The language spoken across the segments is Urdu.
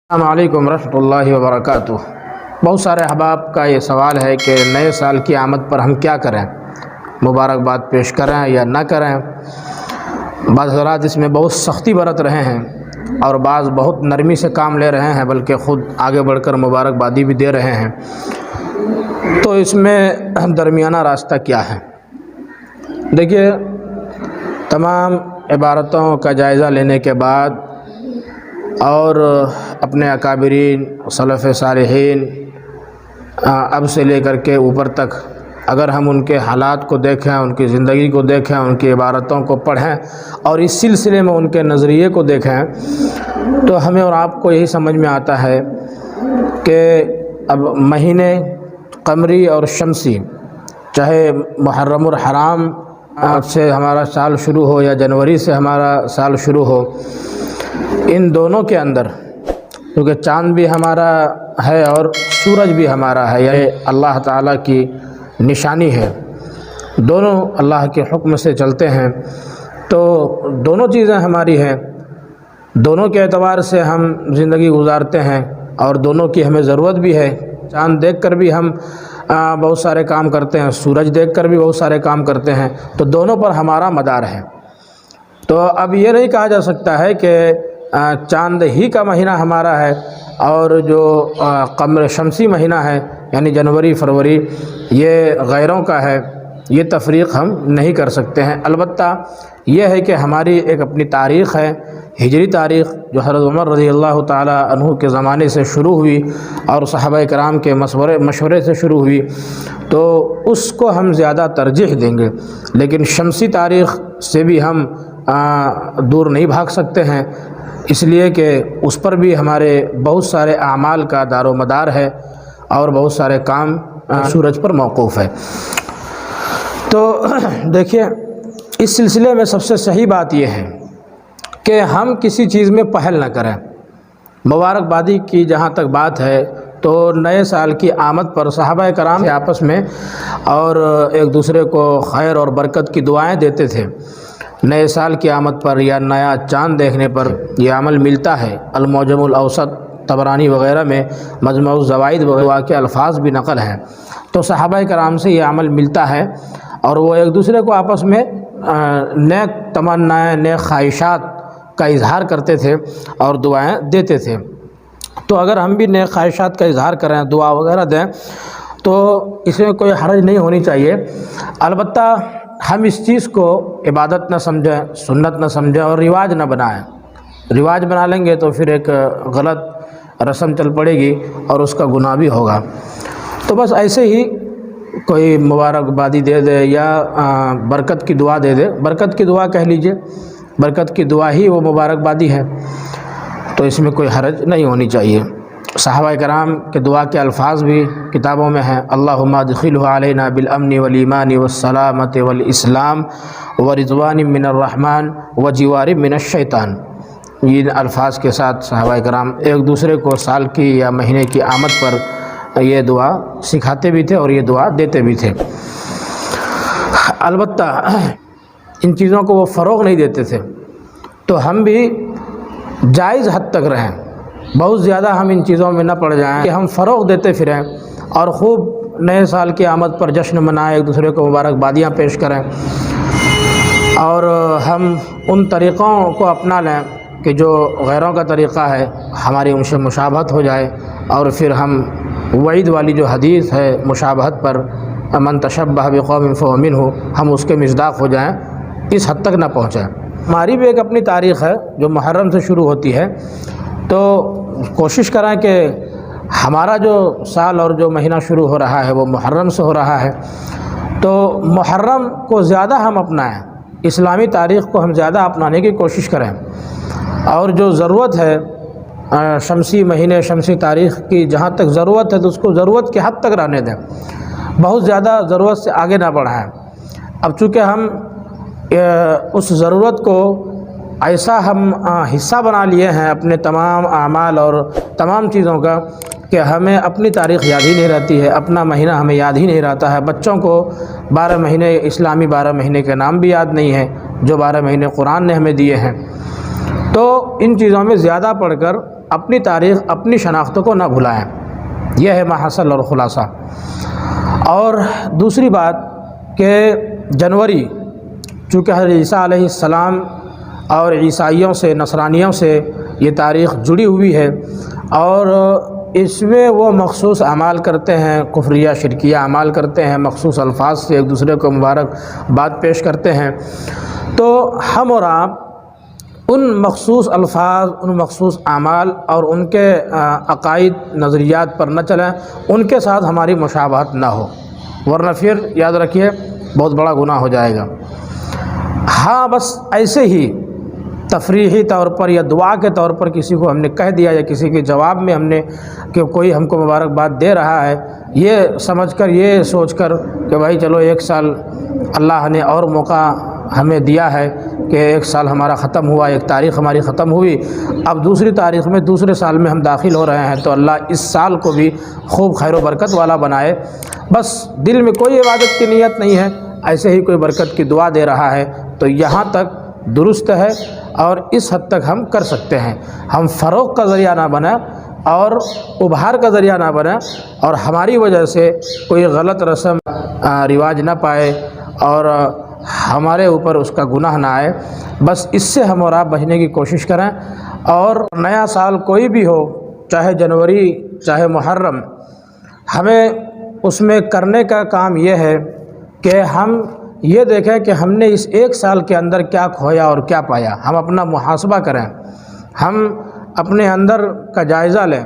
السلام علیکم ورحمۃ اللہ وبرکاتہ۔ بہت سارے احباب کا یہ سوال ہے کہ نئے سال کی آمد پر ہم کیا کریں، مبارکباد پیش کریں یا نہ کریں۔ بعض حضرات اس میں بہت سختی برت رہے ہیں اور بعض بہت نرمی سے کام لے رہے ہیں، بلکہ خود آگے بڑھ کر مبارکبادی بھی دے رہے ہیں۔ تو اس میں درمیانہ راستہ کیا ہے؟ دیکھیے، تمام عبارتوں کا جائزہ لینے کے بعد اور اپنے اکابرین سلف صالحین اب سے لے کر کے اوپر تک اگر ہم ان کے حالات کو دیکھیں، ان کی زندگی کو دیکھیں، ان کی عبارتوں کو پڑھیں اور اس سلسلے میں ان کے نظریے کو دیکھیں، تو ہمیں اور آپ کو یہی سمجھ میں آتا ہے کہ اب مہینے قمری اور شمسی، چاہے محرم الحرام سے ہمارا سال شروع ہو یا جنوری سے ہمارا سال شروع ہو، ان دونوں کے اندر کیونکہ چاند بھی ہمارا ہے اور سورج بھی ہمارا ہے، یہ اللہ تعالیٰ کی نشانی ہے، دونوں اللہ کے حکم سے چلتے ہیں، تو دونوں چیزیں ہماری ہیں، دونوں کے اعتبار سے ہم زندگی گزارتے ہیں اور دونوں کی ہمیں ضرورت بھی ہے۔ چاند دیکھ کر بھی ہم بہت سارے کام کرتے ہیں، سورج دیکھ کر بھی بہت سارے کام کرتے ہیں، تو دونوں پر ہمارا مدار ہے۔ تو اب یہ نہیں کہا جا سکتا ہے کہ چاند ہی کا مہینہ ہمارا ہے اور جو قمر شمسی مہینہ ہے یعنی جنوری فروری یہ غیروں کا ہے، یہ تفریق ہم نہیں کر سکتے ہیں۔ البتہ یہ ہے کہ ہماری ایک اپنی تاریخ ہے، ہجری تاریخ، جو حضرت عمر رضی اللہ تعالیٰ عنہ کے زمانے سے شروع ہوئی اور صحابہ کرام کے مشورے سے شروع ہوئی، تو اس کو ہم زیادہ ترجیح دیں گے، لیکن شمسی تاریخ سے بھی ہم دور نہیں بھاگ سکتے ہیں، اس لیے کہ اس پر بھی ہمارے بہت سارے اعمال کا دار و مدار ہے اور بہت سارے کام سورج پر موقوف ہے۔ تو دیکھیے، اس سلسلے میں سب سے صحیح بات یہ ہے کہ ہم کسی چیز میں پہل نہ کریں۔ مبارکبادی کی جہاں تک بات ہے تو نئے سال کی آمد پر صحابہ کرام آپس میں اور ایک دوسرے کو خیر اور برکت کی دعائیں دیتے تھے۔ نئے سال کی آمد پر یا نیا چاند دیکھنے پر یہ عمل ملتا ہے۔ المعجم الاوسط طبرانی وغیرہ میں مجمع الزوائد وغیرہ کے الفاظ بھی نقل ہیں، تو صحابہ کرام سے یہ عمل ملتا ہے اور وہ ایک دوسرے کو آپس میں نیک تمنائیں، نیک خواہشات کا اظہار کرتے تھے اور دعائیں دیتے تھے۔ تو اگر ہم بھی نیک خواہشات کا اظہار کریں، دعا وغیرہ دیں، تو اس میں کوئی حرج نہیں ہونی چاہیے۔ البتہ ہم اس چیز کو عبادت نہ سمجھیں، سنت نہ سمجھیں اور رواج نہ بنائیں۔ رواج بنا لیں گے تو پھر ایک غلط رسم چل پڑے گی اور اس کا گناہ بھی ہوگا۔ تو بس ایسے ہی کوئی مبارکبادی دے دے یا برکت کی دعا دے دے، برکت کی دعا کہہ لیجئے، برکت کی دعا ہی وہ مبارکبادی ہے، تو اس میں کوئی حرج نہیں ہونی چاہیے۔ صحابہ کرام کے دعا کے الفاظ بھی کتابوں میں ہیں، اللہم ادخلہ علینا بالامن والایمان والسلامۃ والاسلام ورضوان من الرحمن وجوار من الشیطان۔ ان الفاظ کے ساتھ صحابہ کرام ایک دوسرے کو سال کی یا مہینے کی آمد پر یہ دعا سکھاتے بھی تھے اور یہ دعا دیتے بھی تھے۔ البتہ ان چیزوں کو وہ فروغ نہیں دیتے تھے، تو ہم بھی جائز حد تک رہیں، بہت زیادہ ہم ان چیزوں میں نہ پڑ جائیں کہ ہم فروغ دیتے پھریں اور خوب نئے سال کی آمد پر جشن منائیں، ایک دوسرے کو مبارکبادیاں پیش کریں، اور ہم ان طریقوں کو اپنا لیں کہ جو غیروں کا طریقہ ہے، ہماری ان سے مشابہت ہو جائے، اور پھر ہم وعید والی جو حدیث ہے مشابہت پر، من تشبہ بقوم فہو منہ، ہم اس کے مصداق ہو جائیں، اس حد تک نہ پہنچیں۔ ہماری بھی ایک اپنی تاریخ ہے جو محرم سے شروع ہوتی ہے، تو کوشش کریں کہ ہمارا جو سال اور جو مہینہ شروع ہو رہا ہے وہ محرم سے ہو رہا ہے، تو محرم کو زیادہ ہم اپنائیں، اسلامی تاریخ کو ہم زیادہ اپنانے کی کوشش کریں، اور جو ضرورت ہے شمسی مہینے شمسی تاریخ کی جہاں تک ضرورت ہے تو اس کو ضرورت کے حد تک رہنے دیں، بہت زیادہ ضرورت سے آگے نہ بڑھائیں۔ اب چونکہ ہم اس ضرورت کو ایسا ہم حصہ بنا لیے ہیں اپنے تمام اعمال اور تمام چیزوں کا کہ ہمیں اپنی تاریخ یاد ہی نہیں رہتی ہے، اپنا مہینہ ہمیں یاد ہی نہیں رہتا ہے، بچوں کو 12 مہینے اسلامی 12 مہینے کے نام بھی یاد نہیں ہیں جو 12 مہینے قرآن نے ہمیں دیے ہیں۔ تو ان چیزوں میں زیادہ پڑھ کر اپنی تاریخ اپنی شناختوں کو نہ بھلائیں، یہ ہے محصل اور خلاصہ۔ اور دوسری بات کہ جنوری، چونکہ حضرت عیسیٰ علیہ السلام اور عیسائیوں سے، نصرانیوں سے یہ تاریخ جڑی ہوئی ہے، اور اس میں وہ مخصوص اعمال کرتے ہیں، کفریہ شرکیہ اعمال کرتے ہیں، مخصوص الفاظ سے ایک دوسرے کو مبارک بات پیش کرتے ہیں، تو ہم اور آپ ان مخصوص الفاظ، ان مخصوص اعمال اور ان کے عقائد نظریات پر نہ چلیں، ان کے ساتھ ہماری مشابہت نہ ہو، ورنہ پھر یاد رکھیے بہت بڑا گناہ ہو جائے گا۔ ہاں بس ایسے ہی تفریحی طور پر یا دعا کے طور پر کسی کو ہم نے کہہ دیا، یا کسی کے جواب میں ہم نے کہ کوئی ہم کو مبارکباد دے رہا ہے، یہ سمجھ کر، یہ سوچ کر کہ بھائی چلو 1 سال اللہ نے اور موقع ہمیں دیا ہے کہ 1 سال ہمارا ختم ہوا، ایک تاریخ ہماری ختم ہوئی، اب دوسری تاریخ میں، دوسرے سال میں ہم داخل ہو رہے ہیں، تو اللہ اس سال کو بھی خوب خیر و برکت والا بنائے۔ بس دل میں کوئی عبادت کی نیت نہیں ہے، ایسے ہی کوئی برکت کی دعا دے رہا ہے، تو یہاں تک درست ہے اور اس حد تک ہم کر سکتے ہیں۔ ہم فروغ کا ذریعہ نہ بنیں اور ابھار کا ذریعہ نہ بنیں، اور ہماری وجہ سے کوئی غلط رسم رواج نہ پائے اور ہمارے اوپر اس کا گناہ نہ آئے۔ بس اس سے ہم اور آپ بچنے کی کوشش کریں، اور نیا سال کوئی بھی ہو، چاہے جنوری چاہے محرم، ہمیں اس میں کرنے کا کام یہ ہے کہ ہم یہ دیکھیں کہ ہم نے اس 1 سال کے اندر کیا کھویا اور کیا پایا۔ ہم اپنا محاسبہ کریں، ہم اپنے اندر کا جائزہ لیں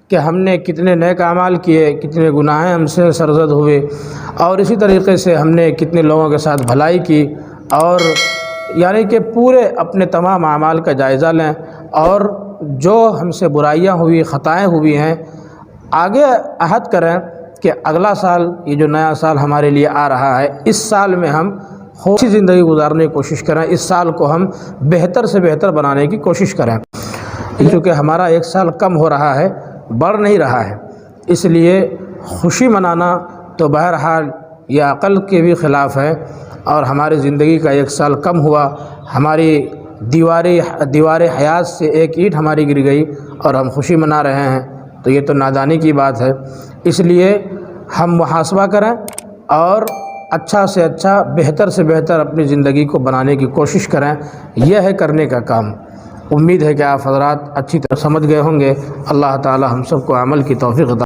کہ ہم نے کتنے نیک اعمال کیے، کتنے گناہ ہم سے سرزد ہوئے، اور اسی طریقے سے ہم نے کتنے لوگوں کے ساتھ بھلائی کی، اور یعنی کہ پورے اپنے تمام اعمال کا جائزہ لیں، اور جو ہم سے برائیاں ہوئی، خطائیں ہوئی ہیں، آگے عہد کریں کہ اگلا سال، یہ جو نیا سال ہمارے لیے آ رہا ہے، اس سال میں ہم خوشی زندگی گزارنے کی کوشش کریں، اس سال کو ہم بہتر سے بہتر بنانے کی کوشش کریں، کیونکہ ہمارا 1 سال کم ہو رہا ہے، بڑھ نہیں رہا ہے۔ اس لیے خوشی منانا تو بہرحال یہ عقل کے بھی خلاف ہے، اور ہماری زندگی کا 1 سال کم ہوا، ہماری دیوار حیات سے ایک اینٹ ہماری گر گئی اور ہم خوشی منا رہے ہیں، تو یہ تو نادانی کی بات ہے۔ اس لیے ہم محاسبہ کریں اور اچھا سے اچھا، بہتر سے بہتر اپنی زندگی کو بنانے کی کوشش کریں، یہ ہے کرنے کا کام۔ امید ہے کہ آپ حضرات اچھی طرح سمجھ گئے ہوں گے۔ اللہ تعالی ہم سب کو عمل کی توفیق عطا